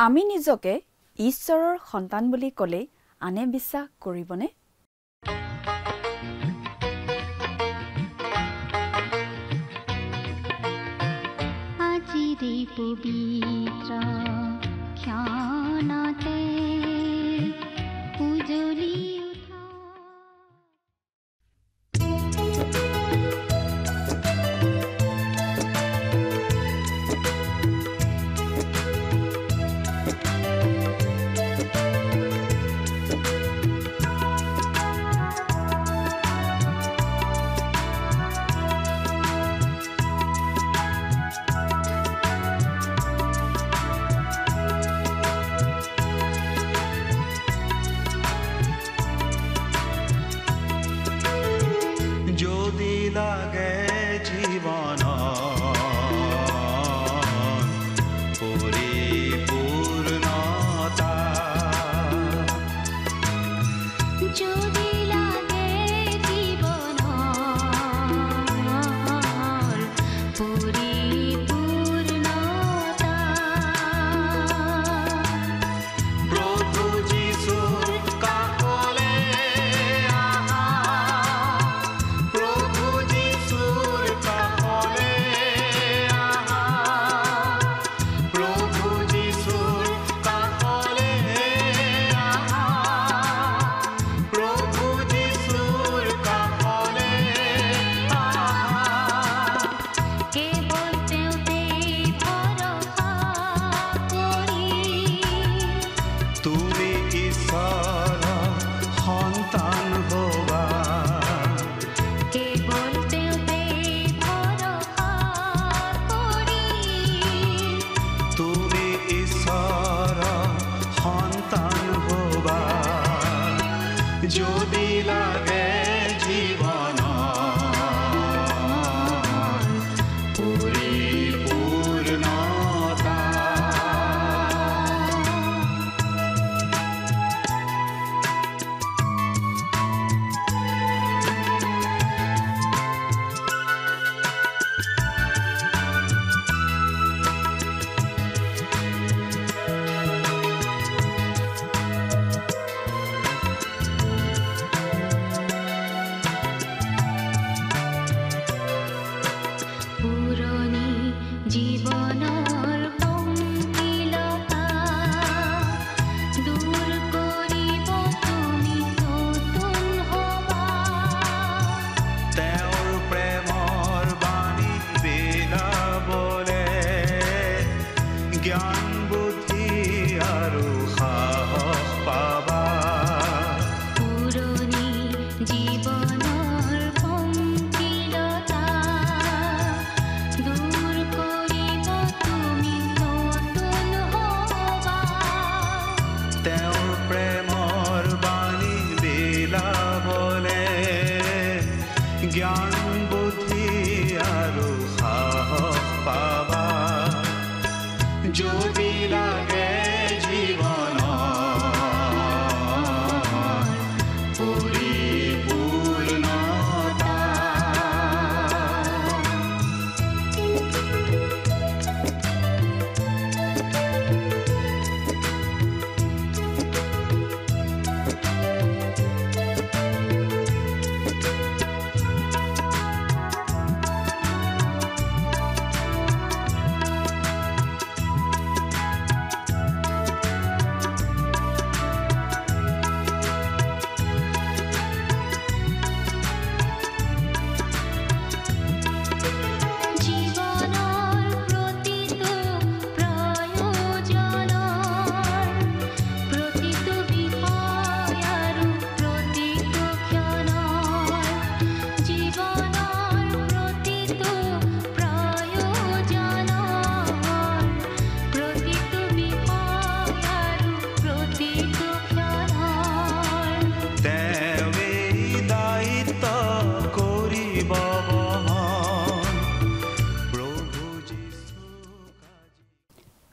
আমি নিজকে ঈশ্বৰৰ সন্তান বুলি ক'লে আনে বিশ্বাস কৰিবনে? আজিৰে পবিত্ৰ ক্ষণতে উজলি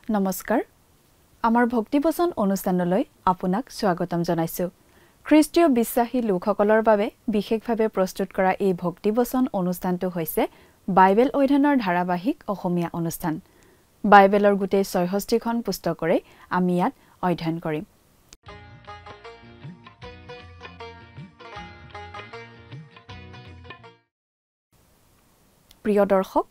নমস্কাৰ আমাৰ ভক্তিবচন অনুষ্ঠানলৈ আপোনাক স্বাগতম জনাইছো খ্ৰীষ্টীয় বিশ্বাসী লোকসকলৰ বাবে বিশেষভাৱে প্ৰস্তুত কৰা এই ভক্তিবচন অনুষ্ঠানটো হৈছে বাইবেল অধ্যয়নৰ ধাৰাবাহিক অসমীয়া অনুষ্ঠান বাইবেলৰ গোটেই ৬৬খন পুস্তকৰে আমি ইয়াত অধ্যয়ন কৰিম। প্ৰিয় দৰ্শক,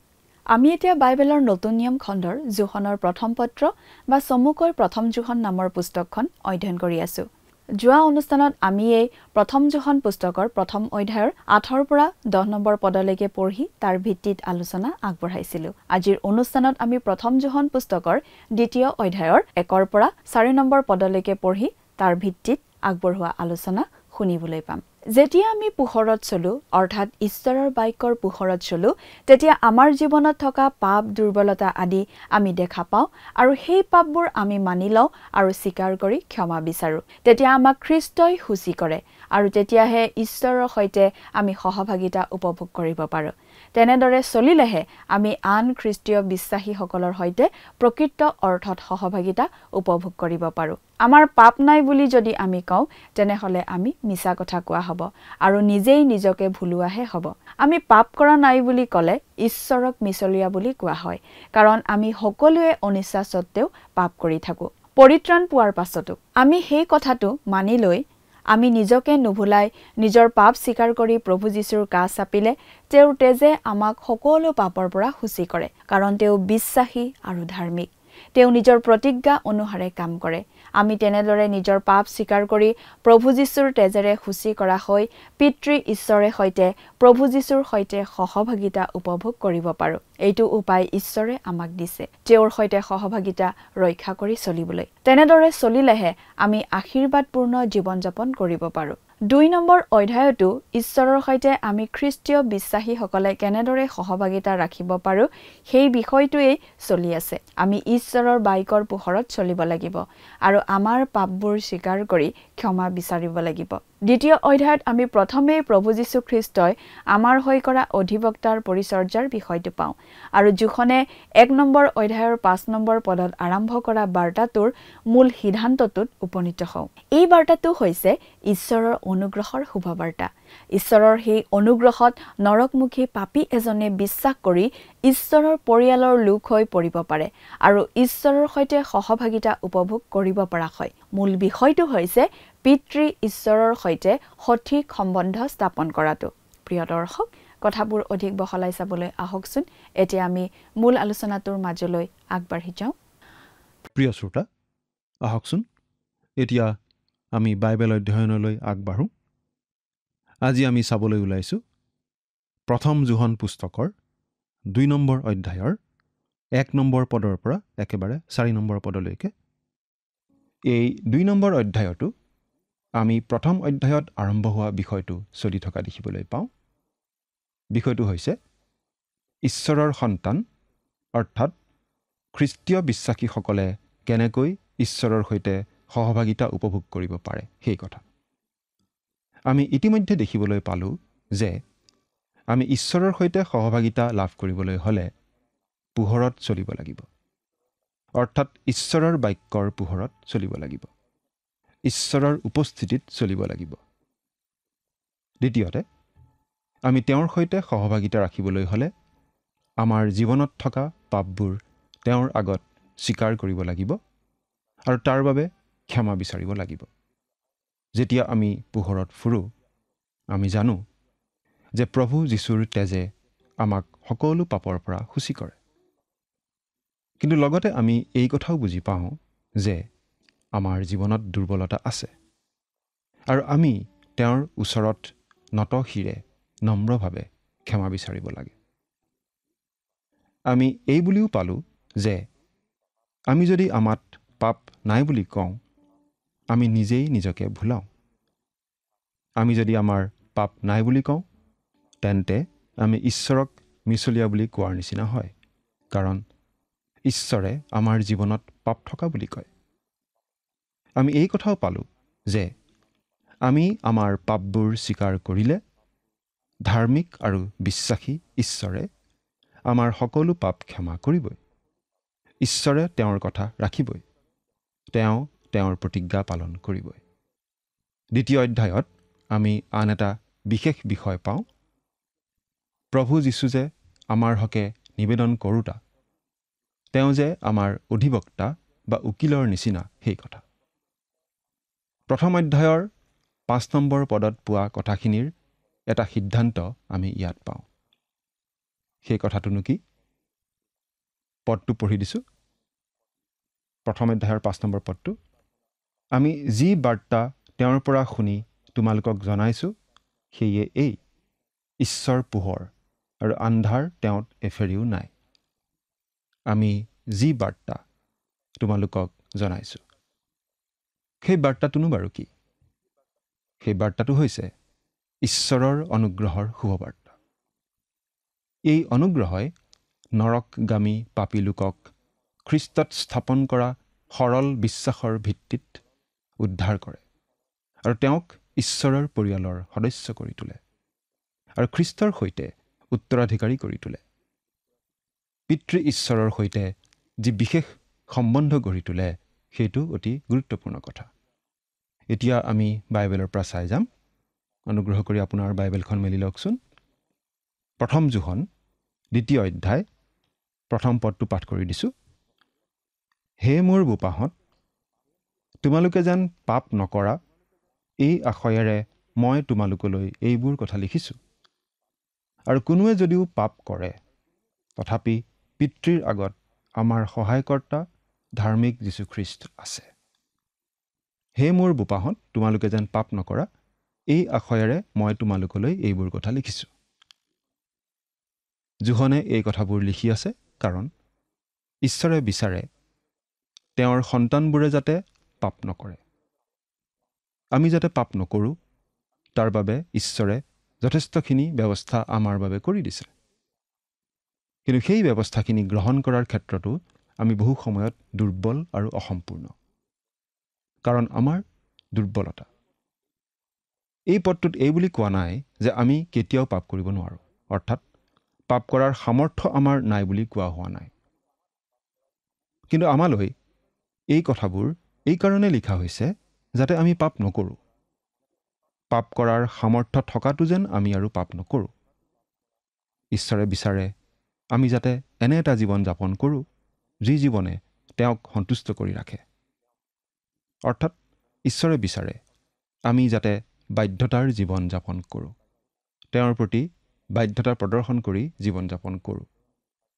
আমি এতিয়া বাইবেলৰ নতুন নিয়ম খণ্ডৰ যোহনৰ প্ৰথম পত্ৰ বা চমুকৈ প্ৰথম যোহন নামৰ পুস্তকখন অধ্যয়ন কৰি আছো। যোৱা অনুষ্ঠানত আমি এই প্ৰথম যোহন পুস্তকৰ প্ৰথম অধ্যায়ৰ ৮ৰ পৰা 10 নম্বৰ পদলৈকে পঢ়ি তাৰ ভিত্তিত আলোচনা আগবঢ়াইছিলো। আজিৰ অনুষ্ঠানত আমি প্ৰথম যোহন পুস্তকৰ দ্বিতীয় অধ্যায়ৰ 1ৰ পৰা 4 নম্বৰ পদলৈকে পঢ়ি তাৰ ভিত্তিত আগবঢ়োৱা আলোচনা শুনিবলৈ পাম। যেতিয়া আমি পোহৰত চলো, অৰ্থাৎ ঈশ্বৰৰ বাক্যৰ পোহৰত চলো, তেতিয়া আমাৰ জীৱনত থকা পাপ, দুৰ্বলতা আদি আমি দেখা পাওঁ আৰু সেই পাপবোৰ আমি মানি লওঁ আৰু স্বীকাৰ কৰি ক্ষমা বিচাৰো। তেতিয়া আমাক খ্ৰীষ্টই সূচী কৰে আৰু তেতিয়াহে ঈশ্বৰৰ সৈতে আমি সহভাগিতা উপভোগ কৰিব পাৰো। তেনেদৰে চলিলেহে আমি আন খ্ৰীষ্টীয় বিশ্বাসীসকলৰ সৈতে প্ৰকৃত অৰ্থত সহভাগিতা উপভোগ কৰিব পাৰো। আমাৰ পাপ নাই বুলি যদি আমি কওঁ, তেনেহলে আমি মিছা কথা কোৱা হ'ব আৰু নিজেই নিজকে ভুলোৱাহে হ'ব। আমি পাপ কৰা নাই বুলি ক'লে ঈশ্বৰক মিছলীয়া বুলি কোৱা হয়, কাৰণ আমি সকলোৱে অনিচ্ছা সত্ত্বেও পাপ কৰি থাকো। পৰিত্ৰাণ পোৱাৰ পাছতো আমি সেই কথাটো মানি লৈ আমি নিজকে নুভুলাই নিজৰ পাপ স্বীকাৰ কৰি প্ৰভু যীশুৰ কাষ চাপিলে তেওঁৰ তেজে আমাক সকলো পাপৰ পৰা সূচী কৰে, কাৰণ তেওঁ বিশ্বাসী আৰু ধাৰ্মিক। তেওঁ নিজৰ প্ৰতিজ্ঞা অনুসাৰে কাম কৰে। আমি তেনেদৰে নিজৰ পাপ স্বীকাৰ কৰি প্ৰভু যীশুৰ তেজেৰে সূচী কৰা হৈ পিতৃ ঈশ্বৰে সৈতে প্ৰভু যীশুৰ সৈতে সহভাগিতা উপভোগ কৰিব পাৰো। এইটো উপায় ঈশ্বৰে আমাক দিছে, তেওঁৰ সৈতে সহভাগিতা ৰক্ষা কৰি চলিবলৈ। তেনেদৰে চলিলেহে আমি আশীৰ্বাদপূৰ্ণ জীৱন যাপন কৰিব পাৰো। 2 নম্বৰ অধ্যায়তো ঈশ্বৰৰ সৈতে আমি খ্ৰীষ্টীয় বিশ্বাসীসকলে কেনেদৰে সহভাগিতা ৰাখিব পাৰো সেই বিষয়টোৱেই চলি আছে। আমি ঈশ্বৰৰ বাক্যৰ পোহৰত চলিব লাগিব আৰু আমাৰ পাপবোৰ স্বীকাৰ কৰি ক্ষমা বিচাৰিব লাগিব। 2য় অধ্যায়ত আমি প্ৰথমেই প্ৰভু যীশু খ্ৰীষ্টই আমাৰ হৈ কৰা অধিবক্তাৰ পৰিচৰ্যাৰ বিষয়টো পাওঁ আৰু যোখনে 1 নম্বৰ অধ্যায়ৰ 5 নম্বৰ পদত আৰম্ভ কৰা বাৰ্তাটোৰ মূল সিদ্ধান্তটোত উপনীত হওঁ। এই বাৰ্তাটো হৈছে ঈশ্বৰৰ অনুগ্ৰহৰ শুভবাৰ্তা। ঈশ্বৰৰ সেই অনুগ্ৰহত নৰকমুখী পাপী এজনে বিশ্বাস কৰি ঈশ্বৰৰ পৰিয়ালৰ লোক হৈ পৰিব পাৰে আৰু ঈশ্বৰৰ সৈতে সহভাগিতা উপভোগ কৰিব পৰা হয়। মূল বিষয়টো হৈছে পিতৃ ঈশ্বৰৰ সৈতে সঠিক সম্বন্ধ স্থাপন কৰাটো। প্ৰিয় দৰ্শক, কথাবোৰ অধিক বহলাই চাবলৈ আহকচোন এতিয়া আমি মূল আলোচনাটোৰ মাজলৈ আগবাঢ়ি যাওঁ। প্ৰিয় শ্ৰোতা, আহকচোন এতিয়া আমি বাইবেল অধ্যয়নলৈ আগবাঢ়ো। আজি আমি চাবলৈ ওলাইছোঁ প্ৰথম যোহন পুস্তকৰ 2 নম্বৰ অধ্যায়ৰ 1 নম্বৰ পদৰ পৰা একেবাৰে 4 নম্বৰ পদলৈকে। এই 2 নম্বৰ অধ্যায়তো আমি প্ৰথম অধ্যায়ত আৰম্ভ হোৱা বিষয়টো চলি থকা দেখিবলৈ পাওঁ। বিষয়টো হৈছে ঈশ্বৰৰ সন্তান অৰ্থাৎ খ্ৰীষ্টীয় বিশ্বাসীসকলে কেনেকৈ ঈশ্বৰৰ সৈতে সহভাগিতা উপভোগ কৰিব পাৰে সেই কথা। আমি ইতিমধ্যে দেখিবলৈ পালোঁ যে আমি ঈশ্বৰৰ সৈতে সহভাগিতা লাভ কৰিবলৈ হ'লে পোহৰত চলিব লাগিব, অৰ্থাৎ ঈশ্বৰৰ বাক্যৰ পোহৰত চলিব লাগিব, ঈশ্বৰৰ উপস্থিতিত চলিব লাগিব। দ্বিতীয়তে, আমি তেওঁৰ সৈতে সহভাগিতা ৰাখিবলৈ হ'লে আমাৰ জীৱনত থকা পাপবোৰ তেওঁৰ আগত স্বীকাৰ কৰিব লাগিব আৰু তাৰ বাবে ক্ষমা বিচাৰিব লাগিব। যেতিয়া আমি পোহৰত ফুৰোঁ, আমি জানো যে প্ৰভু যীশুৰ তেজে আমাক সকলো পাপৰ পৰা সূচী কৰে। কিন্তু লগতে আমি এই কথাও বুজি পাওঁ যে আমাৰ জীৱনত দুৰ্বলতা আছে আৰু আমি তেওঁৰ ওচৰত নত শিৰে নম্ৰভাৱে ক্ষমা বিচাৰিব লাগে। আমি এই বুলিও পালোঁ যে আমি যদি আমাত পাপ নাই বুলি কওঁ, আমি নিজেই নিজকে ভুলাওঁ। আমি যদি আমাৰ পাপ নাই বুলি কওঁ, তেন্তে আমি ঈশ্বৰক মিছলীয়া বুলি কোৱাৰ নিচিনা হয়, কাৰণ ঈশ্বৰে আমাৰ জীৱনত পাপ থকা বুলি কয়। আমি এই কথাও পালোঁ যে আমি আমাৰ পাপবোৰ স্বীকাৰ কৰিলে ধাৰ্মিক আৰু বিশ্বাসী ঈশ্বৰে আমাৰ সকলো পাপ ক্ষমা কৰিবই। ঈশ্বৰে তেওঁৰ কথা ৰাখিবই। তেওঁ তেওঁৰ প্ৰতিজ্ঞা পালন কৰিবই। 2য় অধ্যায়ত আমি আন এটা বিশেষ বিষয় পাওঁ। প্ৰভু যীশু যে আমাৰ হকে নিবেদন কৰোঁতা, তেওঁ যে আমাৰ অধিবক্তা বা উকিলৰ নিচিনা সেই কথা। প্ৰথম অধ্যায়ৰ 5 নম্বৰ পদত পোৱা কথাখিনিৰ এটা সিদ্ধান্ত আমি ইয়াত পাওঁ। সেই কথাটোনো কি? পদটো পঢ়ি দিছোঁ। প্ৰথম অধ্যায়ৰ 5 নম্বৰ পদটো, আমি যি বাৰ্তা তেওঁৰ পৰা শুনি তোমালোকক জনাইছোঁ সেয়ে এই, ঈশ্বৰ পোহৰ আৰু আন্ধাৰ তেওঁত এফেৰিও নাই। আমি যি বাৰ্তা তোমালোকক জনাইছোঁ, সেই বাৰ্তাটোনো বাৰু কি? সেই বাৰ্তাটো হৈছে ঈশ্বৰৰ অনুগ্ৰহৰ শুভবাৰ্তা। এই অনুগ্ৰহই নৰকগামী পাপী লোকক খ্ৰীষ্টত স্থাপন কৰা সৰল বিশ্বাসৰ ভিত্তিত উদ্ধাৰ কৰে আৰু তেওঁক ঈশ্বৰৰ পৰিয়ালৰ সদস্য কৰি তোলে আৰু খ্ৰীষ্টৰ সৈতে উত্তৰাধিকাৰী কৰি তোলে। পিতৃ ঈশ্বৰৰ সৈতে যি বিশেষ সম্বন্ধ গঢ়ি তোলে সেইটো অতি গুৰুত্বপূৰ্ণ কথা। এতিয়া আমি বাইবেলৰ পৰা চাই যাম। অনুগ্ৰহ কৰি আপোনাৰ বাইবেলখন মেলি লওকচোন। প্ৰথম যোহন 2 অধ্যায় 1 পদটো পাঠ কৰি দিছোঁ। হে মোৰ বোপাহঁত, তোমালোকে যেন পাপ নকৰা এই আশয়েৰে মই তোমালোকলৈ এইবোৰ কথা লিখিছোঁ। আৰু কোনোৱে যদিও পাপ কৰে, তথাপি পিতৃৰ আগত আমাৰ সহায়কৰ্তা ধাৰ্মিক যীশুখ্ৰীষ্ট আছে। হে মোৰ বোপাহঁত, তোমালোকে যেন পাপ নকৰা এই আশয়েৰে মই তোমালোকলৈ এইবোৰ কথা লিখিছোঁ। যোহনে এই কথাবোৰ লিখি আছে কাৰণ ঈশ্বৰে বিচাৰে তেওঁৰ সন্তানবোৰে যাতে পাপ নকৰে। আমি যাতে পাপ নকৰোঁ তাৰ বাবে ঈশ্বৰে যথেষ্টখিনি ব্যৱস্থা আমাৰ বাবে কৰি দিছে। কিন্তু সেই ব্যৱস্থাখিনি গ্ৰহণ কৰাৰ ক্ষেত্ৰতো আমি বহু সময়ত দুৰ্বল আৰু অসম্পূৰ্ণ, কাৰণ আমাৰ দুৰ্বলতা। এই পদটোত এই বুলি কোৱা নাই যে আমি কেতিয়াও পাপ কৰিব নোৱাৰোঁ, অৰ্থাৎ পাপ কৰাৰ সামৰ্থ্য আমাৰ নাই বুলি কোৱা হোৱা নাই। কিন্তু আমালৈ এই কথাবোৰ এই কাৰণে লিখা হৈছে যাতে আমি পাপ নকৰোঁ। পাপ কৰাৰ সামৰ্থ্য থকাটো যেন আমি আৰু পাপ নকৰোঁ। ঈশ্বৰে বিচাৰে আমি যাতে এনে এটা জীৱন যাপন কৰোঁ যি জীৱনে তেওঁক সন্তুষ্ট কৰি ৰাখে। অৰ্থাৎ ঈশ্বৰে বিচাৰে আমি যাতে বাধ্যতাৰ জীৱন যাপন কৰোঁ, তেওঁৰ প্ৰতি বাধ্যতা প্ৰদৰ্শন কৰি জীৱন যাপন কৰোঁ,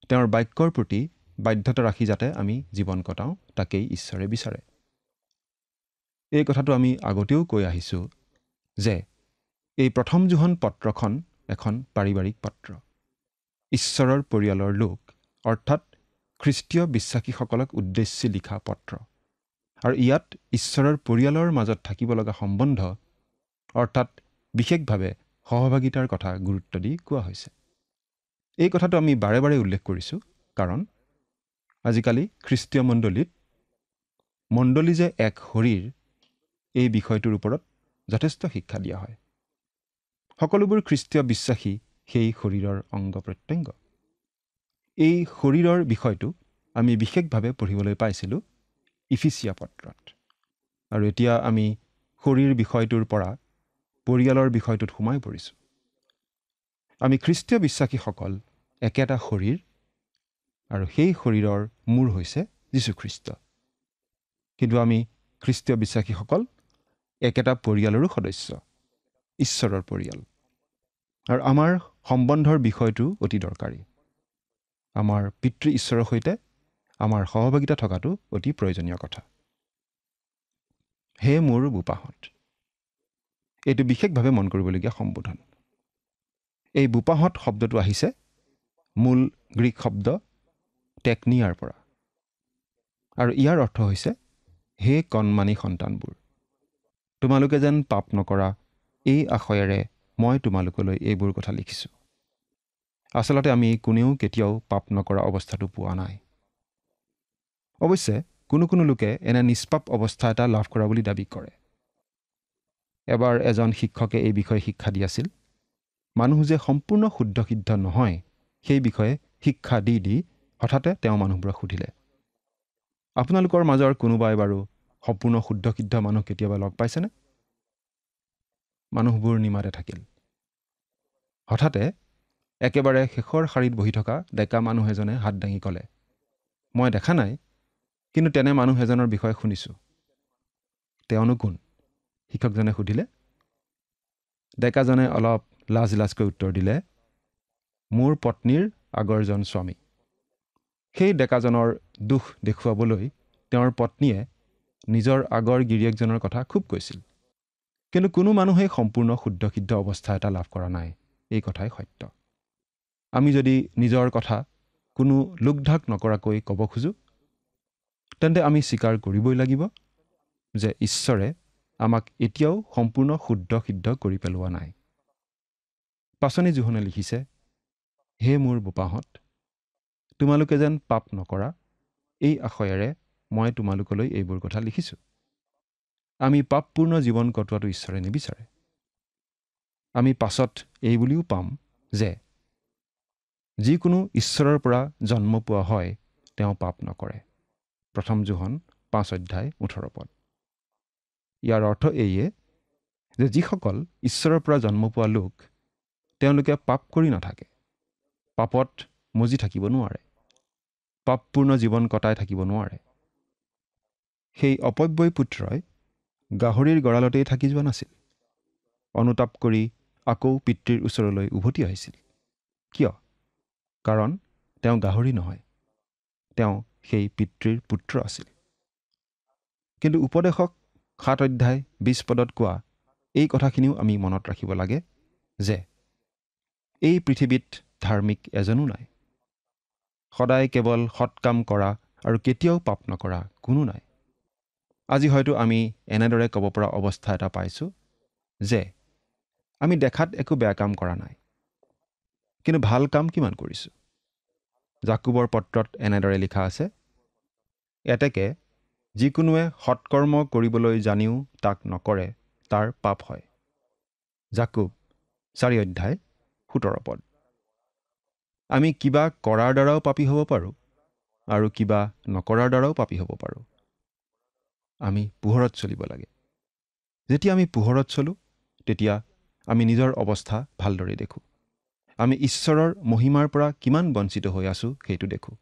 তেওঁৰ বাক্যৰ প্ৰতি বাধ্যতা ৰাখি যাতে আমি জীৱন কটাওঁ, তাকেই ঈশ্বৰে বিচাৰে। এই কথাটো আমি আগতেও কৈ আহিছোঁ যে এই প্ৰথম যোহন পত্ৰখন এখন পাৰিবাৰিক পত্ৰ। ঈশ্বৰৰ পৰিয়ালৰ লোক অৰ্থাৎ খ্ৰীষ্টীয় বিশ্বাসীসকলক উদ্দেশ্যি লিখা পত্ৰ। আৰু ইয়াত ঈশ্বৰৰ পৰিয়ালৰ মাজত থাকিব লগা সম্বন্ধ অৰ্থাৎ বিশেষভাৱে সহভাগিতাৰ কথা গুৰুত্ব দি কোৱা হৈছে। এই কথাটো আমি বাৰে বাৰে উল্লেখ কৰিছোঁ কাৰণ আজিকালি খ্ৰীষ্টীয় মণ্ডলী যে এক শৰীৰ, এই বিষয়টোৰ ওপৰত যথেষ্ট শিক্ষা দিয়া হয়। সকলোবোৰ খ্ৰীষ্টীয় বিশ্বাসী সেই শৰীৰৰ অংগ প্ৰত্যংগ। এই শৰীৰৰ বিষয়টো আমি বিশেষভাৱে পঢ়িবলৈ পাইছিলোঁ ইফিচিয়া পত্ৰত। আৰু এতিয়া আমি শৰীৰ বিষয়টোৰ পৰা পৰিয়ালৰ বিষয়টোত সোমাই পৰিছোঁ। আমি খ্ৰীষ্টীয় বিশ্বাসীসকল একেটা শৰীৰ আৰু সেই শৰীৰৰ মূৰ হৈছে যীশুখ্ৰীষ্ট। কিন্তু আমি খ্ৰীষ্টীয় বিশ্বাসীসকল একেটা পৰিয়ালৰো সদস্য, ঈশ্বৰৰ পৰিয়াল। আৰু আমাৰ সম্বন্ধৰ বিষয়টো অতি দৰকাৰী। আমাৰ পিতৃ ঈশ্বৰৰ সৈতে আমাৰ সহভাগিতা থকাটো অতি প্ৰয়োজনীয় কথা। হে মোৰ বোপাহঁত, এইটো বিশেষভাৱে মন কৰিবলগীয়া সম্বোধন। এই বোপাহঁত শব্দটো আহিছে মূল গ্ৰীক শব্দ টেকনিয়াৰ পৰা, আৰু ইয়াৰ অৰ্থ হৈছে হে কণমানি সন্তানবোৰ, তোমালোকে যেন পাপ নকৰা এই আশয়েৰে মই তোমালোকলৈ এইবোৰ কথা লিখিছোঁ। আচলতে আমি কোনেও কেতিয়াও পাপ নকৰা অৱস্থাটো পোৱা নাই। অৱশ্যে কোনো লোকে এনে নিষ্পাপ অৱস্থা এটা লাভ কৰা বুলি দাবী কৰে। এবাৰ এজন শিক্ষকে এই বিষয়ে শিক্ষা দি আছিল। মানুহ যে সম্পূৰ্ণ শুদ্ধ সিদ্ধ নহয় সেই বিষয়ে শিক্ষা দি হঠাতে তেওঁ মানুহবোৰক সুধিলে, আপোনালোকৰ মাজৰ কোনোবাই বাৰু সম্পূৰ্ণ শুদ্ধ সিদ্ধ মানুহ কেতিয়াবা লগ পাইছেনে? মানুহবোৰ নিমাতে থাকিল। হঠাতে একেবাৰে শেষৰ শাৰীত বহি থকা ডেকা মানুহ এজনে হাত দাঙি ক'লে, মই দেখা নাই, কিন্তু তেনে মানুহ এজনৰ বিষয়ে শুনিছোঁ। তেওঁনো কোন? শিক্ষকজনে সুধিলে। ডেকাজনে অলপ লাজকৈ উত্তৰ দিলে, মোৰ পত্নীৰ আগৰজন স্বামী। সেই ডেকাজনৰ দুখ দেখুৱাবলৈ তেওঁৰ পত্নীয়ে নিজৰ আগৰ গিৰিয়েকজনৰ কথা খুব কৈছিল। কিন্তু কোনো মানুহেই সম্পূৰ্ণ শুদ্ধ অৱস্থা এটা লাভ কৰা নাই, এই কথাই সত্য। আমি যদি নিজৰ কথা কোনো লোকঢাক নকৰাকৈ ক'ব খোজোঁ, তেন্তে আমি স্বীকাৰ কৰিবই লাগিব যে ঈশ্বৰে আমাক এতিয়াও সম্পূৰ্ণ শুদ্ধ কৰি পেলোৱা নাই। পাচনি জোহনে লিখিছে, হে মোৰ বোপাহঁত, তোমালোকে যেন পাপ নকৰা, এই আশয়েৰে মই তোমালোকলৈ এইবোৰ কথা লিখিছোঁ। আমি পাপপূৰ্ণ জীৱন কটোৱাটো ঈশ্বৰে নিবিচাৰে। আমি পাছত এই বুলিও পাম যে যিকোনো ঈশ্বৰৰ পৰা জন্ম পোৱা হয় তেওঁ পাপ নকৰে। 1 জোহন 5:18। ইয়াৰ অৰ্থ এইয়ে যে যিসকল ঈশ্বৰৰ পৰা জন্ম পোৱা লোক তেওঁলোকে পাপ কৰি নাথাকে, পাপত মজি থাকিব নোৱাৰে, পাপপূৰ্ণ জীৱন কটাই থাকিব নোৱাৰে। সেই অপব্যয় পুত্ৰই গাহৰিৰ গঁড়ালতেই থাকি যোৱা নাছিল, অনুতাপ কৰি আকৌ পিতৃৰ ওচৰলৈ উভতি আহিছিল। কিয়? কাৰণ তেওঁ গাহৰি নহয়, তেওঁ সেই পিতৃৰ পুত্ৰ আছিল। কিন্তু উপদেশক 7:20 কোৱা এই কথাখিনিও আমি মনত ৰাখিব লাগে যে এই পৃথিৱীত ধাৰ্মিক এজনো নাই। সদায় কেৱল সৎ কাম কৰা আৰু কেতিয়াও পাপ নকৰা কোনো নাই। আজি হয়তো আমি এনেদৰে ক'ব পৰা অৱস্থা এটা পাইছোঁ যে আমি দেখাত একো বেয়া কাম কৰা নাই, কিন্তু ভাল কাম কিমান কৰিছোঁ। জাকুবৰ পত্ৰত এনেদৰে লিখা আছে, এতেকে যিকোনোৱে সৎকৰ্ম কৰিবলৈ জানিও তাক নকৰে তাৰ পাপ হয়। জাকুব 4:17। আমি কিবা কৰাৰ দ্বাৰাও পাপী হ'ব পাৰোঁ আৰু কিবা নকৰাৰ দ্বাৰাও পাপী হ'ব পাৰোঁ। আমি পোহৰত চলিব লাগে। যেতিয়া আমি পোহৰত চলোঁ, তেতিয়া আমি নিজৰ অৱস্থা ভালদৰে দেখোঁ। আমি ঈশ্বৰৰ মহিমাৰ পৰা কিমান বঞ্চিত হৈ আছোঁ সেইটো দেখোঁ।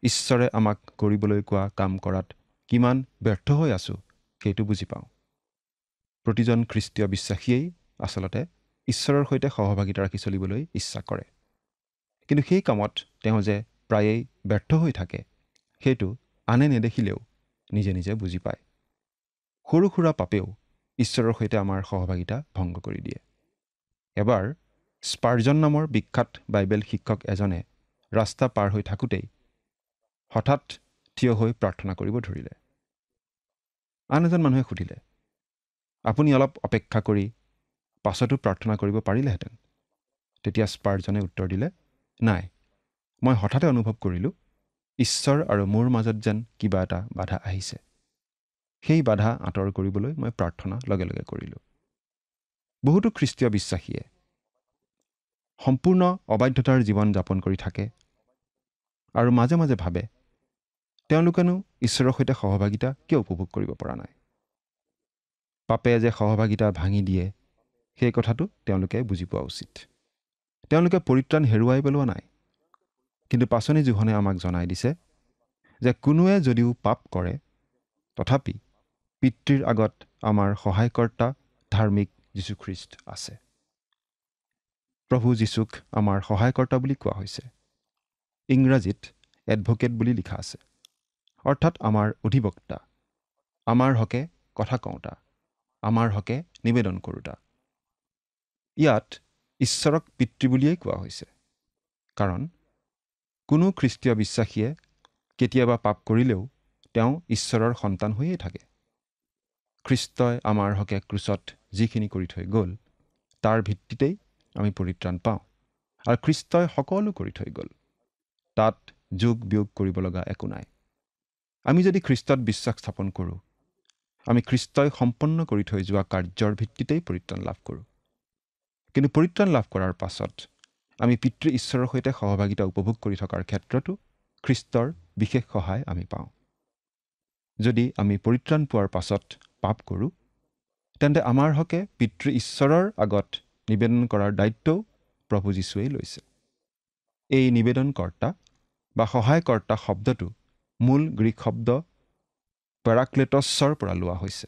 ঈশ্বৰে আমাক কৰিবলৈ কোৱা কাম কৰাত কিমান ব্যৰ্থ হৈ আছোঁ সেইটো বুজি পাওঁ। প্ৰতিজন খ্ৰীষ্টীয় বিশ্বাসীয়েই আচলতে ঈশ্বৰৰ সৈতে সহভাগিতা ৰাখি চলিবলৈ ইচ্ছা কৰে। কিন্তু সেই কামত তেওঁ যে প্ৰায়েই ব্যৰ্থ হৈ থাকে, সেইটো আনে নেদেখিলেও নিজে নিজে বুজি পায়। সৰু সুৰা পাপেও ঈশ্বৰৰ সৈতে আমাৰ সহভাগিতা ভংগ কৰি দিয়ে। এবাৰ স্পাৰ্জন নামৰ বিখ্যাত বাইবেল শিক্ষক এজনে ৰাস্তা পাৰ হৈ থাকোঁতেই হঠাৎ থিয় হৈ প্ৰাৰ্থনা কৰিব ধৰিলে। আন এজন মানুহে সুধিলে, আপুনি অলপ অপেক্ষা কৰি পাছতো প্ৰাৰ্থনা কৰিব পাৰিলেহেঁতেন। তেতিয়া স্পাৰ্জনে উত্তৰ দিলে, নাই, মই হঠাতে অনুভৱ কৰিলোঁ ঈশ্বৰ আৰু মোৰ মাজত যেন কিবা এটা বাধা আহিছে। সেই বাধা আঁতৰ কৰিবলৈ মই প্ৰাৰ্থনা লগে লগে কৰিলোঁ। বহুতো খ্ৰীষ্টীয় বিশ্বাসীয়ে সম্পূৰ্ণ অবাধ্যতাৰ জীৱন যাপন কৰি থাকে আৰু মাজে মাজে ভাবে তেওঁলোকেনো ঈশ্বৰৰ সৈতে সহভাগিতা কিয় উপভোগ কৰিব পৰা নাই। পাপে যে সহভাগিতা ভাঙি দিয়ে সেই কথাটো তেওঁলোকে বুজি পোৱা উচিত। তেওঁলোকে পৰিত্ৰাণ হেৰুৱাই পেলোৱা নাই, কিন্তু পাচনি জোহনে আমাক জনাই দিছে যে কোনোৱে যদিও পাপ কৰে তথাপি পিতৃৰ আগত আমাৰ সহায়কৰ্তা ধাৰ্মিক যীশুখ্ৰীষ্ট আছে। প্ৰভু যীশুক আমাৰ সহায়কৰ্তা বুলি কোৱা হৈছে। ইংৰাজীত এডভোকেট বুলি লিখা আছে, অৰ্থাৎ আমাৰ অধিবক্তা, আমাৰ হকে কথা কওঁতা, আমাৰ হকে নিবেদন কৰোঁতা। ইয়াত ঈশ্বৰক পিতৃ বুলিয়েই কোৱা হৈছে, কাৰণ কোনো খ্ৰীষ্টীয় বিশ্বাসীয়ে কেতিয়াবা পাপ কৰিলেও তেওঁ ঈশ্বৰৰ সন্তান হৈয়ে থাকে। খ্ৰীষ্টই আমাৰ হকে ক্ৰুচত যিখিনি কৰি থৈ গ'ল তাৰ ভিত্তিতেই আমি পৰিত্ৰাণ পাওঁ, আৰু খ্ৰীষ্টই সকলো কৰি থৈ গ'ল। তাত যোগ বিয়োগ কৰিব লগা একো নাই। আমি যদি খ্ৰীষ্টত বিশ্বাস স্থাপন কৰোঁ, আমি খ্ৰীষ্টই সম্পন্ন কৰি থৈ যোৱা কাৰ্যৰ ভিত্তিতেই পৰিত্ৰাণ লাভ কৰোঁ। কিন্তু পৰিত্ৰাণ লাভ কৰাৰ পাছত আমি পিতৃ ঈশ্বৰৰ সৈতে সহভাগিতা উপভোগ কৰি থকাৰ ক্ষেত্ৰতো খ্ৰীষ্টৰ বিশেষ সহায় আমি পাওঁ। যদি আমি পৰিত্ৰাণ পোৱাৰ পাছত পাপ কৰোঁ, তেন্তে আমাৰ হকে পিতৃ ঈশ্বৰৰ আগত নিবেদন কৰাৰ দায়িত্বও প্ৰভু যীশুৱেই লৈছে। এই নিবেদনকৰ্তা বা সহায়কৰ্তা শব্দটো মূল গ্ৰীক শব্দ পেৰাক্লেটছৰ পৰা লোৱা হৈছে।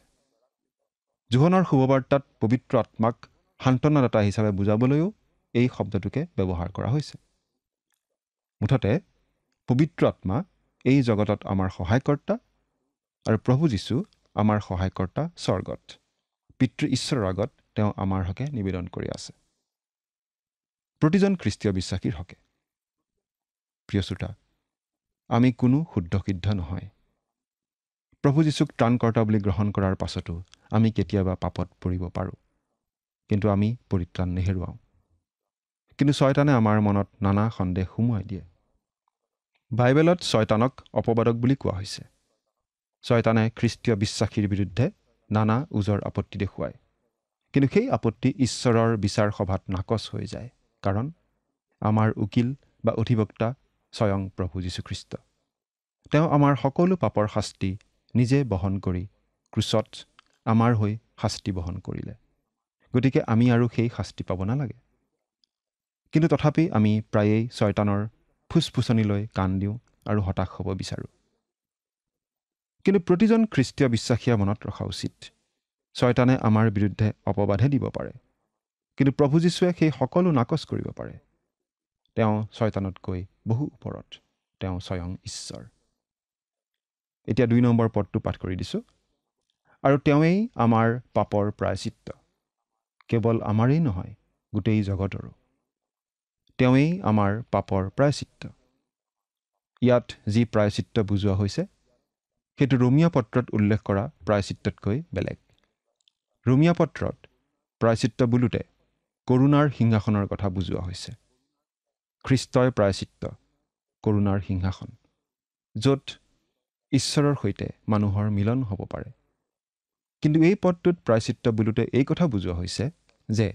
যোহনৰ শুভবাৰ্তাত পবিত্ৰ আত্মাক সান্তনাদাতা হিচাপে বুজাবলৈও এই শব্দটোকে ব্যৱহাৰ কৰা হৈছে। মুঠতে পবিত্ৰ আত্মা এই জগতত আমাৰ সহায়কৰ্তা আৰু প্ৰভু যীশু আমাৰ সহায়কৰ্তা স্বৰ্গত পিতৃ ঈশ্বৰৰ আগত তেওঁ আমাৰ হকে নিবেদন কৰি আছে, প্ৰতিজন খ্ৰীষ্টীয় বিশ্বাসীৰ হকে। প্ৰিয় শ্ৰোতা, আমি কোনো শুদ্ধ সিদ্ধ নহয়। প্ৰভু যীশুক ত্ৰাণকৰ্তা বুলি গ্ৰহণ কৰাৰ পাছতো আমি কেতিয়াবা পাপত পৰিব পাৰোঁ, কিন্তু আমি পৰিত্ৰাণ নেহেৰুৱাওঁ। কিন্তু ছয়তানে আমাৰ মনত নানা সন্দেহ সুমুৱাই দিয়ে। বাইবেলত ছয়তানক অপবাদক বুলি কোৱা হৈছে। ছয়তানে খ্ৰীষ্টীয় বিশ্বাসীৰ বিৰুদ্ধে নানা ওজৰ আপত্তি দেখুৱায়, কিন্তু সেই আপত্তি ঈশ্বৰৰ বিচাৰ সভাত নাকচ হৈ যায়, কাৰণ আমাৰ উকিল বা অধিবক্তা স্বয়ং প্ৰভু যীশুখ্ৰীষ্ট। তেওঁ আমাৰ সকলো পাপৰ শাস্তি নিজে বহন কৰি ক্ৰুচত আমাৰ হৈ শাস্তি বহন কৰিলে। গতিকে আমি আৰু সেই শাস্তি পাব নালাগে। কিন্তু তথাপি আমি প্ৰায়েই ছয়তানৰ ফুচফুচনিলৈ কাণ দিওঁ আৰু হতাশ হ'ব বিচাৰোঁ। কিন্তু প্ৰতিজন খ্ৰীষ্টীয় বিশ্বাসীয়ে মনত ৰখা উচিত, ছয়তানে আমাৰ বিৰুদ্ধে অপবাদহে দিব পাৰে, কিন্তু প্ৰভু যীশুৱে সেই সকলো নাকচ কৰিব পাৰে। তেওঁ ছয়তানতকৈ বহু ওপৰত, তেওঁ স্বয়ং ঈশ্বৰ। এতিয়া ২ নম্বৰ পদটো পাঠ কৰি দিছোঁ। আৰু তেওঁৱেই আমাৰ পাপৰ প্ৰায়চিত্ত, কেৱল আমাৰেই নহয়, গোটেই জগতৰো। তেওঁৱেই আমাৰ পাপৰ প্ৰায়চিত্ত। ইয়াত যি প্ৰায়চিত্ত বুজোৱা হৈছে সেইটো ৰোমীয় পত্ৰত উল্লেখ কৰা প্ৰায়চিত্ততকৈ বেলেগ। ৰোমীয় পত্ৰত প্ৰায়চিত্ত বোলোতে কৰুণাৰ সিংহাসনৰ কথা বুজোৱা হৈছে। খ্ৰীষ্টই প্ৰায়চিত্ত, কৰুণাৰ সিংহাসন, য'ত ঈশ্বৰৰ সৈতে মানুহৰ মিলন হ'ব পাৰে। কিন্তু এই পদটোত প্ৰায়চিত্ত বোলোতে এই কথা বুজোৱা হৈছে যে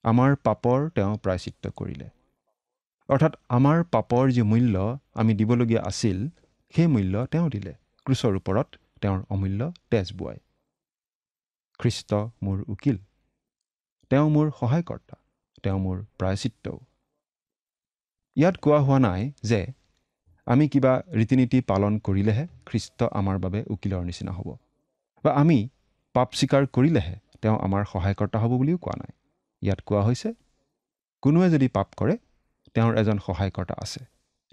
আমাৰ পাপৰ তেওঁ প্ৰায়চিত্ত কৰিলে। অৰ্থাৎ আমাৰ পাপৰ যি মূল্য আমি দিবলগীয়া আছিল, সেই মূল্য তেওঁ দিলে ক্ৰুচৰ ওপৰত তেওঁৰ অমূল্য তেজ বোৱাই। খ্ৰীষ্ট মোৰ উকিল, তেওঁ মোৰ সহায়কৰ্তা, তেওঁ মোৰ প্ৰায়চিত্তও। ইয়াত কোৱা হোৱা নাই যে আমি কিবা ৰীতি নীতি পালন কৰিলেহে খ্ৰীষ্ট আমাৰ বাবে উকিলৰ নিচিনা হ'ব, বা আমি পাপ স্বীকাৰ কৰিলেহে তেওঁ আমাৰ সহায়কৰ্তা হ'ব বুলিও কোৱা নাই। ইয়াত কোৱা হৈছে কোনোৱে যদি পাপ কৰে তেওঁৰ এজন সহায়কৰ্তা আছে,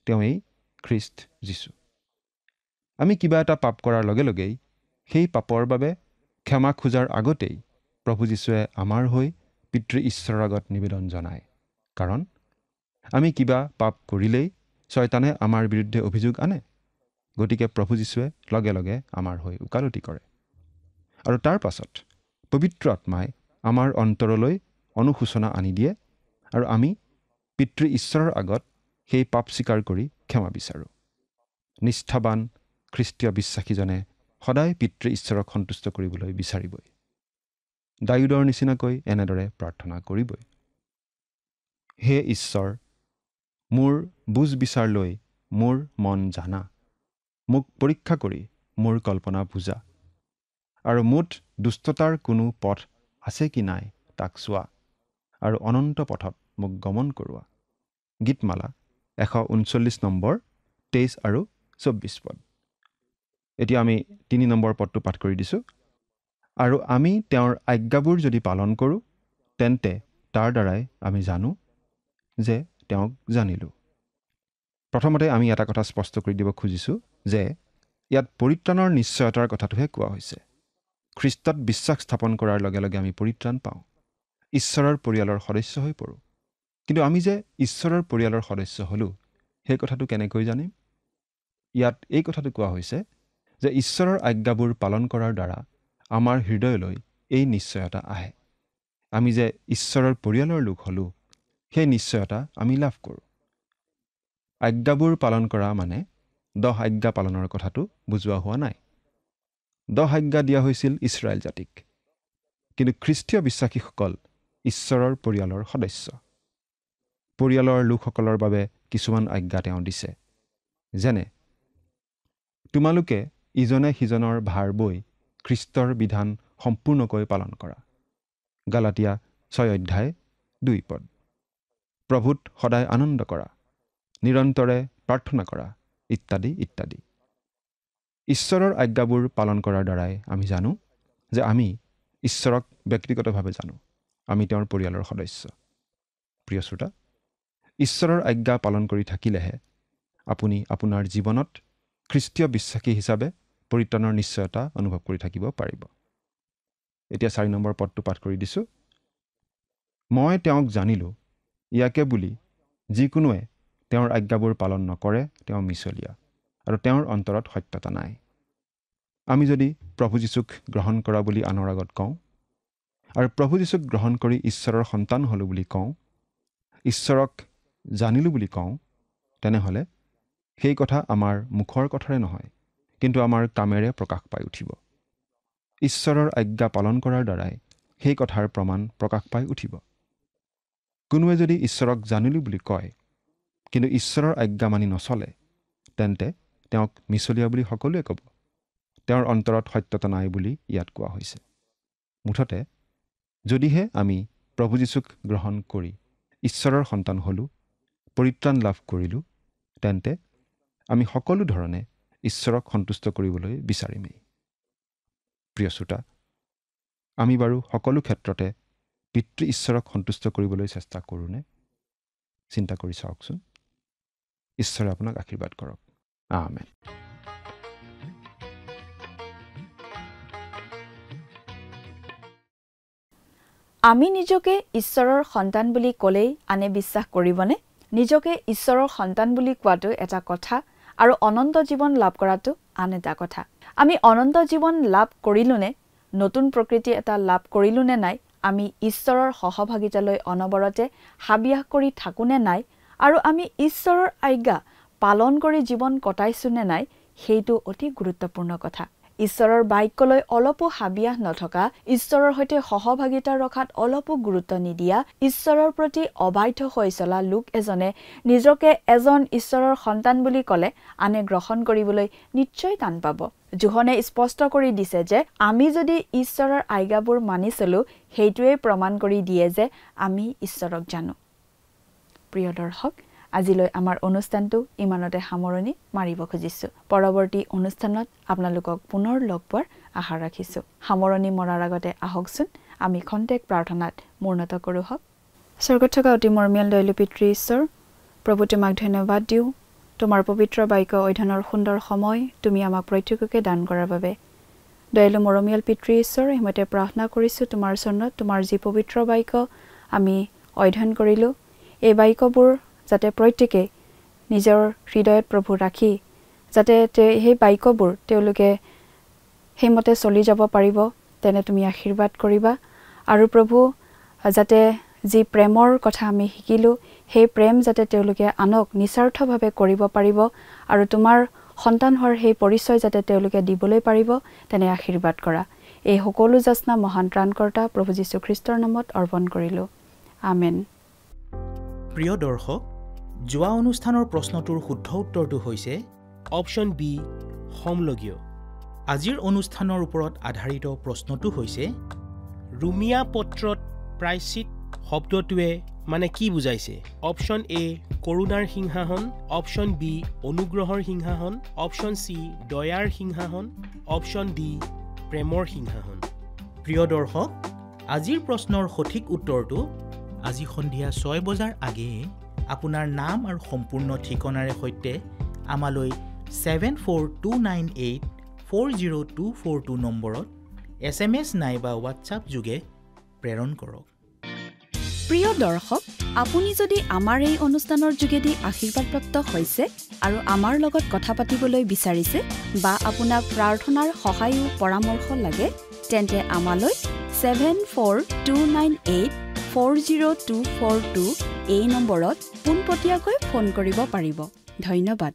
তেওঁৱেই খ্ৰীষ্ট যীশু। আমি কিবা এটা পাপ কৰাৰ লগে লগেই সেই পাপৰ বাবে ক্ষমা খোজাৰ আগতেই প্ৰভু যীশুৱে আমাৰ হৈ পিতৃ ঈশ্বৰৰ আগত নিবেদন জনায়, কাৰণ আমি কিবা পাপ কৰিলেই ছয়তানে আমাৰ বিৰুদ্ধে অভিযোগ আনে। গতিকে প্ৰভু যীশুৱে লগে লগে আমাৰ হৈ ওকালতি কৰে, আৰু তাৰ পাছত পবিত্ৰ আত্মাই আমাৰ অন্তৰলৈ অনুশোচনা আনি দিয়ে, আৰু আমি পিতৃ ঈশ্বৰৰ আগত সেই পাপ স্বীকাৰ কৰি ক্ষমা বিচাৰোঁ। নিষ্ঠাবান খ্ৰীষ্টীয় বিশ্বাসীজনে সদায় পিতৃ ঈশ্বৰক সন্তুষ্ট কৰিবলৈ বিচাৰিবই। দায়ুদৰ নিচিনাকৈ এনেদৰে প্ৰাৰ্থনা কৰিবই। হে ঈশ্বৰ, মোৰ বুজ বিচাৰ লৈ মোৰ মন জানা, মোক পৰীক্ষা কৰি মোৰ কল্পনা বুজা, আৰু মুঠ দুষ্টতাৰ কোনো পথ আছে কি নাই তাক চোৱা, আৰু অনন্ত পথত মোক গমন কৰোৱা। গীতমালা 139 নম্বৰ 23 আৰু 24 পদ। এতিয়া আমি 3 নম্বৰ পদটো পাঠ কৰি দিছোঁ। আৰু আমি তেওঁৰ আজ্ঞাবোৰ যদি পালন কৰোঁ, তেন্তে তাৰ দ্বাৰাই আমি জানো যে তেওঁক জানিলোঁ। প্ৰথমতে আমি এটা কথা স্পষ্ট কৰি দিব খুজিছোঁ যে ইয়াত পৰিত্ৰাণৰ নিশ্চয়তাৰ কথাটোহে কোৱা হৈছে। খ্ৰীষ্টত বিশ্বাস স্থাপন কৰাৰ লগে লগে আমি পৰিত্ৰাণ পাওঁ, ঈশ্বৰৰ পৰিয়ালৰ সদস্য হৈ পৰোঁ। কিন্তু আমি যে ঈশ্বৰৰ পৰিয়ালৰ সদস্য হ'লোঁ, সেই কথাটো কেনেকৈ জানিম? ইয়াত এই কথাটো কোৱা হৈছে যে ঈশ্বৰৰ আজ্ঞাবোৰ পালন কৰাৰ দ্বাৰা আমাৰ হৃদয়লৈ এই নিশ্চয়তা আহে। আমি যে ঈশ্বৰৰ পৰিয়ালৰ লোক হ'লোঁ, সেই নিশ্চয়তা আমি লাভ কৰোঁ। আজ্ঞাবোৰ পালন কৰা মানে 10 আজ্ঞা পালনৰ কথাটো বুজোৱা হোৱা নাই। 10 আজ্ঞা দিয়া হৈছিল ইছৰাইল জাতিক, কিন্তু খ্ৰীষ্টীয় বিশ্বাসীসকল ঈশ্বৰৰ পৰিয়ালৰ সদস্য। পৰিয়ালৰ লোকসকলৰ বাবে কিছুমান আজ্ঞা তেওঁ দিছে, যেনে তোমালোকে ইজনে সিজনৰ ভাৰ বৈ খ্ৰীষ্টৰ বিধান সম্পূৰ্ণকৈ পালন কৰা। গালাতিয়া 6 অধ্যায় 2 পদ। প্ৰভুত সদায় আনন্দ কৰা, নিৰন্তৰে প্ৰাৰ্থনা কৰা, ইত্যাদি ইত্যাদি। ঈশ্বৰৰ আজ্ঞাবোৰ পালন কৰাৰ দ্বাৰাই আমি জানো যে আমি ঈশ্বৰক ব্যক্তিগতভাৱে জানো, আমি তেওঁৰ পৰিয়ালৰ সদস্য। প্ৰিয় শ্ৰোতা, ঈশ্বৰৰ আজ্ঞা পালন কৰি থাকিলেহে আপুনি আপোনাৰ জীৱনত খ্ৰীষ্টীয় বিশ্বাসী হিচাপে পৰিত্ৰাণৰ নিশ্চয়তা অনুভৱ কৰি থাকিব পাৰিব। এতিয়া 4 নম্বৰ পদটো পাঠ কৰি দিছোঁ। মই তেওঁক জানিলোঁ, ইয়াকে বুলি যিকোনোৱে তেওঁৰ আজ্ঞাবোৰ পালন নকৰে তেওঁ মিছলীয়া আৰু তেওঁৰ অন্তৰত সত্যতা নাই। আমি যদি প্ৰভু যীশুক গ্ৰহণ কৰা বুলি আনৰ আগত কওঁ আৰু প্ৰভু যীশুক গ্ৰহণ কৰি ঈশ্বৰৰ সন্তান হ'লোঁ বুলি কওঁ, ঈশ্বৰক জানিলোঁ বুলি কওঁ, তেনেহ'লে সেই কথা আমাৰ মুখৰ কথাৰে নহয়, কিন্তু আমাৰ কামেৰে প্ৰকাশ পাই উঠিব। ঈশ্বৰৰ আজ্ঞা পালন কৰাৰ দ্বাৰাই সেই কথাৰ প্ৰমাণ প্ৰকাশ পাই উঠিব। কোনোৱে যদি ঈশ্বৰক জানিলোঁ বুলি কয় কিন্তু ঈশ্বৰৰ আজ্ঞা মানি নচলে, তেন্তে তেওঁক মিছলীয়া বুলি সকলোৱে ক'ব। তেওঁৰ অন্তৰত সত্যতা নাই বুলি ইয়াত কোৱা হৈছে। মুঠতে যদিহে আমি প্ৰভু যীশুক গ্ৰহণ কৰি ঈশ্বৰৰ সন্তান হ'লোঁ, পৰিত্ৰাণ লাভ কৰিলোঁ, তেন্তে আমি সকলো ধৰণে ঈশ্বৰক সন্তুষ্ট কৰিবলৈ বিচাৰিমেই। প্ৰিয় শ্ৰোতা, আমি বাৰু সকলো ক্ষেত্ৰতে পিতৃ ঈশ্বৰক সন্তুষ্ট কৰিবলৈ চেষ্টা কৰোঁনে? চিন্তা কৰি চাওকচোন। ঈশ্বৰে আপোনাক আশীৰ্বাদ কৰক। আমেন। আমি নিজকে ঈশ্বৰৰ সন্তান বুলি ক'লেই আনে বিশ্বাস কৰিবনে? নিজকে ঈশ্বৰৰ সন্তান বুলি কোৱাটো এটা কথা আৰু অনন্ত জীৱন লাভ কৰাটো আন এটা কথা। আমি অনন্ত জীৱন লাভ কৰিলোনে, নতুন প্ৰকৃতি এটা লাভ কৰিলোনে নাই, আমি ঈশ্বৰৰ সহভাগিতালৈ অনবৰতে হাবিয়াস কৰি থাকোনে নাই, আৰু আমি ঈশ্বৰৰ আজ্ঞা পালন কৰি জীৱন কটাইছোনে নাই, সেইটো অতি গুৰুত্বপূৰ্ণ কথা। ঈশ্বৰৰ বাক্যলৈ অলপো হাবিয়াস নথকা, ঈশ্বৰৰ সৈতে সহভাগিতা ৰখাত অলপো গুৰুত্ব নিদিয়া, ঈশ্বৰৰ প্ৰতি অবাধ্য হৈ চলা লোক এজনে নিজকে এজন ঈশ্বৰৰ সন্তান বুলি ক'লে আনে গ্ৰহণ কৰিবলৈ নিশ্চয় টান পাব। যোহনে স্পষ্ট কৰি দিছে যে আমি যদি ঈশ্বৰৰ আজ্ঞাবোৰ মানি চলো, সেইটোৱে প্ৰমাণ কৰি দিয়ে যে আমি ঈশ্বৰক জানো। প্ৰিয় দৰ্শক, আজিলৈ আমাৰ অনুষ্ঠানটো ইমানতে সামৰণি মাৰিব খুজিছোঁ। পৰৱৰ্তী অনুষ্ঠানত আপোনালোকক পুনৰ লগ পোৱাৰ আশা ৰাখিছোঁ। সামৰণি মৰাৰ আগতে আহকচোন আমি খন্তেক প্ৰাৰ্থনাত মূৰ্ণত কৰোঁ হওক। স্বৰ্গত থকা অতি মৰমীয়াল দয়ালু পিতৃ ঈশ্বৰ, প্ৰভু তোমাক ধন্যবাদ দিওঁ তোমাৰ পবিত্ৰ বাক্য অধ্যয়নৰ সুন্দৰ সময় তুমি আমাক প্ৰত্যেককে দান কৰাৰ বাবে। দয়ালু মৰমীয়াল পিতৃ ঈশ্বৰ, সেইমতে প্ৰাৰ্থনা কৰিছোঁ তোমাৰ চৰণত, তোমাৰ যি পবিত্ৰ বাক্য আমি অধ্যয়ন কৰিলোঁ, এই বাক্যবোৰ যাতে প্ৰত্যেকে নিজৰ হৃদয়ত প্ৰভু ৰাখি যাতে সেই বাক্যবোৰ তেওঁলোকে সেইমতে চলি যাব পাৰিব, তেনে তুমি আশীৰ্বাদ কৰিবা। আৰু প্ৰভু, যাতে যি প্ৰেমৰ কথা আমি শিকিলোঁ, সেই প্ৰেম যাতে তেওঁলোকে আনক নিস্বাৰ্থভাৱে কৰিব পাৰিব আৰু তোমাৰ সন্তান হোৱাৰ সেই পৰিচয় যাতে তেওঁলোকে দিবলৈ পাৰিব, তেনে আশীৰ্বাদ কৰা। এই সকলো যাচনা মহান ত্ৰাণকৰ্তা প্ৰভু যীশুখ্ৰীষ্টৰ নামত অৰ্পণ কৰিলোঁ। আমেন। প্ৰিয় দৰ্শক, যোৱা অনুষ্ঠানৰ প্ৰশ্নটোৰ শুদ্ধ উত্তৰটো হৈছে অপশ্যন বি, সমলগীয়। আজিৰ অনুষ্ঠানৰ ওপৰত আধাৰিত প্ৰশ্নটো হৈছে ৰোমিয়া পত্ৰত প্ৰায়শ্চিত শব্দটোৱে মানে কি বুজাইছে? অপশ্যন এ কৰুণাৰ সিংহাসন, অপশ্যন বি অনুগ্ৰহৰ সিংহাসন, অপশ্যন চি দয়াৰ সিংহাসন, অপশ্যন ডি প্ৰেমৰ সিংহাসন। প্ৰিয় দৰ্শক, আজিৰ প্ৰশ্নৰ সঠিক উত্তৰটো আজি সন্ধিয়া 6 বজাৰ আগেয়ে আপোনাৰ নাম আৰু সম্পূৰ্ণ ঠিকনাৰে সৈতে আমালৈ 7429840242 নম্বৰত SMS নাইবা হোৱাটছআপ যোগে প্ৰেৰণ কৰক। প্ৰিয় দৰ্শক, আপুনি যদি আমাৰ এই অনুষ্ঠানৰ যোগেদি আশীৰ্বাদপ্ৰাপ্ত হৈছে আৰু আমাৰ লগত কথা পাতিবলৈ বিচাৰিছে বা আপোনাক প্ৰাৰ্থনাৰ সহায়ো পৰামৰ্শ লাগে, তেন্তে আমালৈ 7429840242 এই নম্বৰত পোনপটীয়াকৈ ফোন কৰিব পাৰিব। ধন্যবাদ।